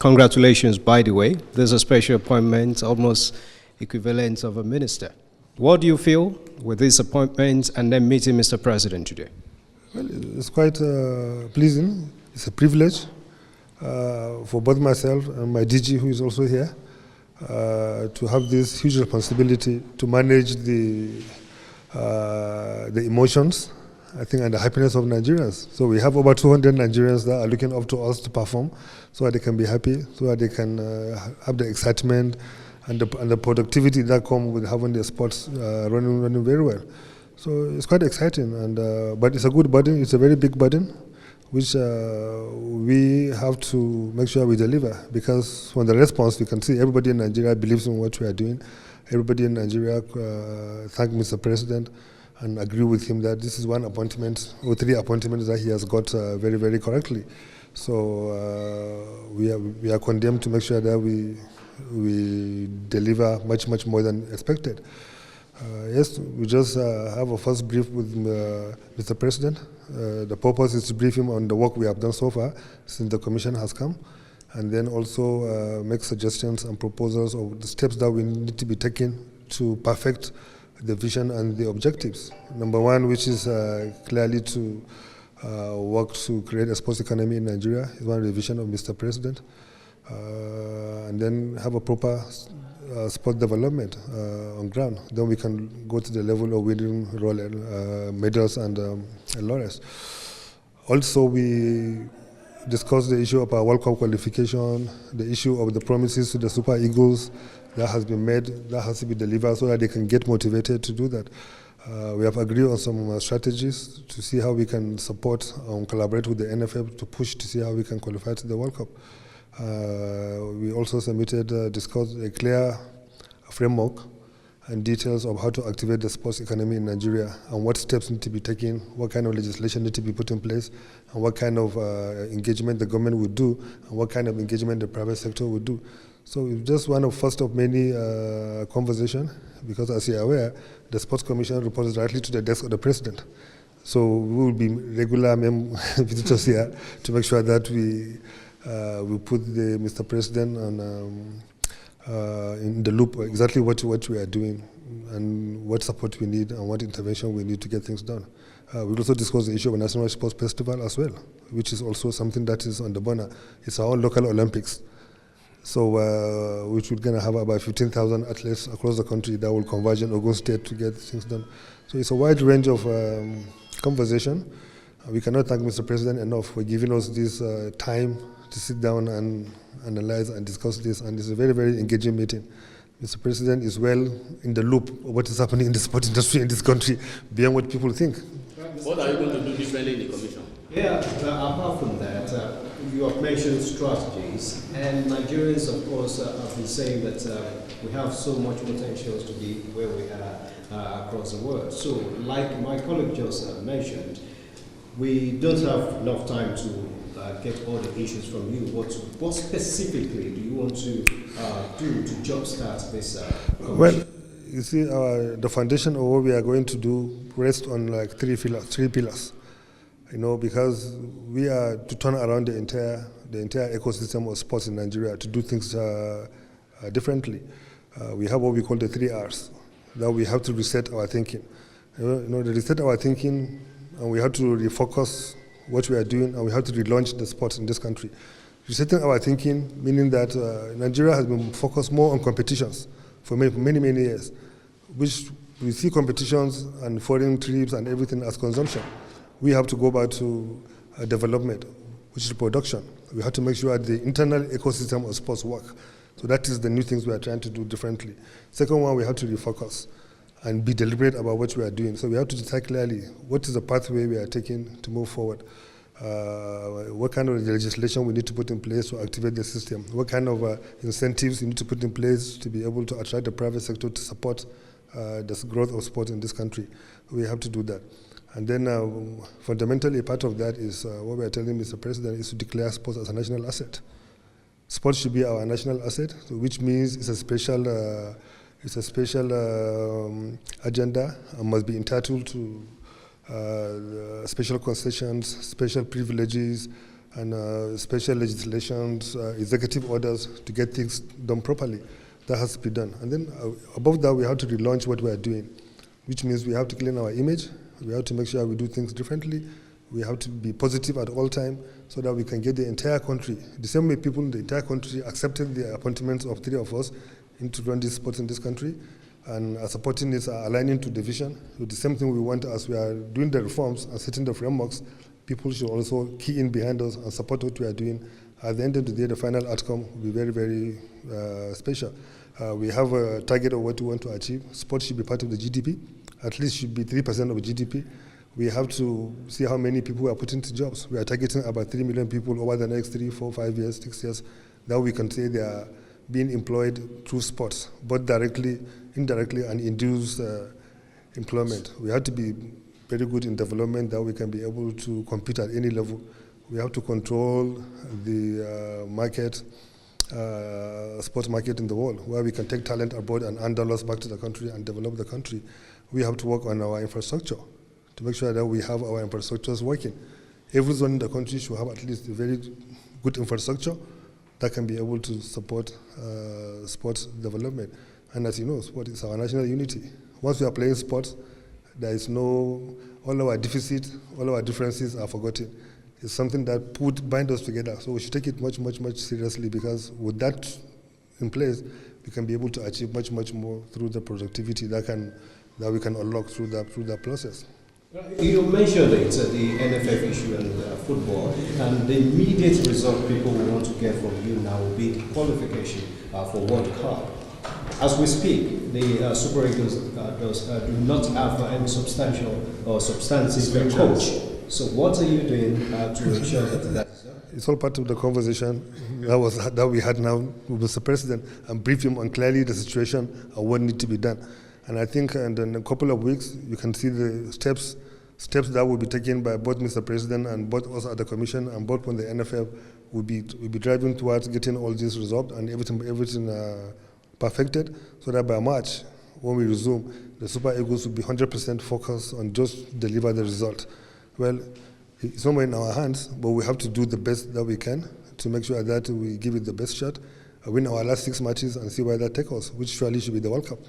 Congratulations, by the way. There's a special appointment, almost equivalent of a minister. What do you feel with this appointment and then meeting Mr. President today? Well, it's quite pleasing. It's a privilege for both myself and my DG, who is also here, to have this huge responsibility to manage the emotions, I think, and the happiness of Nigerians. So we have over 200 Nigerians that are looking up to us to perform, so that they can be happy, so that they can have the excitement and the productivity that comes with having the sports running very well. So it's quite exciting, and but it's a good burden. It's a very big burden, which we have to make sure we deliver, because from the response we can see everybody in Nigeria believes in what we are doing. Everybody in Nigeria thank Mr. President and agree with him that this is one appointment or 3 appointments that he has got very, very correctly. So we are condemned to make sure that we deliver much more than expected. Yes, we just have a first brief with Mr. President. The purpose is to brief him on the work we have done so far since the commission has come, and then also make suggestions and proposals of the steps that we need to be taken to perfect the vision and the objectives. Number 1, which is clearly to work to create a sports economy in Nigeria, is one of the vision of Mr. President. And then have a proper sport development on ground. Then we can go to the level of winning medals and laurels. Also, we discussed the issue of our World Cup qualification, the issue of the promises to the Super Eagles that has been made, that has to be delivered so that they can get motivated to do that. We have agreed on some strategies to see how we can support and collaborate with the NFF to push to see how we can qualify to the World Cup. We also submitted, discussed a clear framework and details of how to activate the sports economy in Nigeria and what steps need to be taken, what kind of legislation need to be put in place, and what kind of engagement the government would do, and what kind of engagement the private sector would do. So it's just one of first of many conversation, because as you're aware, the Sports Commission reports directly to the desk of the President. So we will be regular visitors here to make sure that we put the Mr. President on, in the loop exactly what we are doing and what support we need and what intervention we need to get things done. We'll also discuss the issue of a National Sports Festival as well, which is also something that is on the burner. It's our own local Olympics. So which we're going to have about 15,000 athletes across the country that will converge in Ogun State to get things done. So it's a wide range of conversation. We cannot thank Mr. President enough for giving us this time to sit down and analyze and discuss this, and it's a very, very engaging meeting. Mr. President is well in the loop of what is happening in the sport industry in this country, beyond what people think. What are you going to do differently in the commission? Yeah, apart from that, you have mentioned strategies, and Nigerians, of course, have been saying that we have so much potential to be where we are across the world. So, like my colleague just mentioned, we don't have enough time to get all the issues from you. What specifically do you want to do to jumpstart this? Well, you see, the foundation of what we are going to do rests on like three pillars. You know, because we are to turn around the entire ecosystem of sports in Nigeria to do things differently. We have what we call the 3 Rs. That we have to reset our thinking. You know, to reset our thinking, and we have to refocus what we are doing, and we have to relaunch the sports in this country. Resetting our thinking, meaning that Nigeria has been focused more on competitions for many years, which we see competitions and foreign trips and everything as consumption. We have to go back to development, which is production. We have to make sure that the internal ecosystem of sports work. So that is the new things we are trying to do differently. Second one, we have to refocus and be deliberate about what we are doing. So we have to decide clearly what is the pathway we are taking to move forward. What kind of legislation we need to put in place to activate the system. What kind of incentives we need to put in place to be able to attract the private sector to support the growth of sport in this country. We have to do that. And then fundamentally part of that is what we are telling Mr. President is to declare sports as a national asset. Sports should be our national asset, so which means it's a special agenda and must be entitled to special concessions, special privileges, and special legislations, executive orders to get things done properly. That has to be done. And then above that, we have to relaunch what we are doing, which means we have to clean our image. We have to make sure we do things differently. We have to be positive at all times so that we can get the entire country, the same way people in the entire country accepted the appointments of 3 of us into run these sports in this country and are supporting this, aligning to the vision. So the same thing we want as we are doing the reforms and setting the frameworks, people should also key in behind us and support what we are doing. At the end of the day, the final outcome will be very, very special. We have a target of what we want to achieve. Sports should be part of the GDP. At least should be 3% of GDP. We have to see how many people we are putting to jobs. We are targeting about 3 million people over the next 3, 4, 5 years, 6 years. That we can say they are being employed through sports, both directly, indirectly, and induced employment. We have to be very good in development that we can be able to compete at any level. We have to control the market, sports market in the world, where we can take talent abroad and earn dollars back to the country and develop the country. We have to work on our infrastructure to make sure that we have our infrastructures working. Every zone in the country should have at least a very good infrastructure that can be able to support sports development. And as you know, sport is our national unity. Once we are playing sports, there is no, all our deficits, all our differences are forgotten. It's something that bind us together. So we should take it much, much, much seriously, because with that in place, we can be able to achieve much, much more through the productivity that we can unlock through that process. You mentioned it, the NFF issue and football, and the immediate result people will want to get from you now will be the qualification for World Cup. As we speak, the Super Eagles do not have any substantial or substantive coach. So what are you doing to ensure that is done? It's all part of the conversation that we had now with Mr. President, and brief him on clearly the situation and what needs to be done. And I think in a couple of weeks, you can see the steps that will be taken by both Mr. President and both us at the Commission and both when the NFF will be driving towards getting all this resolved and everything perfected, so that by March, when we resume, the Super Eagles will be 100% focused on just deliver the result. Well, it's not in our hands, but we have to do the best that we can to make sure that we give it the best shot, win our last 6 matches and see where that takes us, which surely should be the World Cup.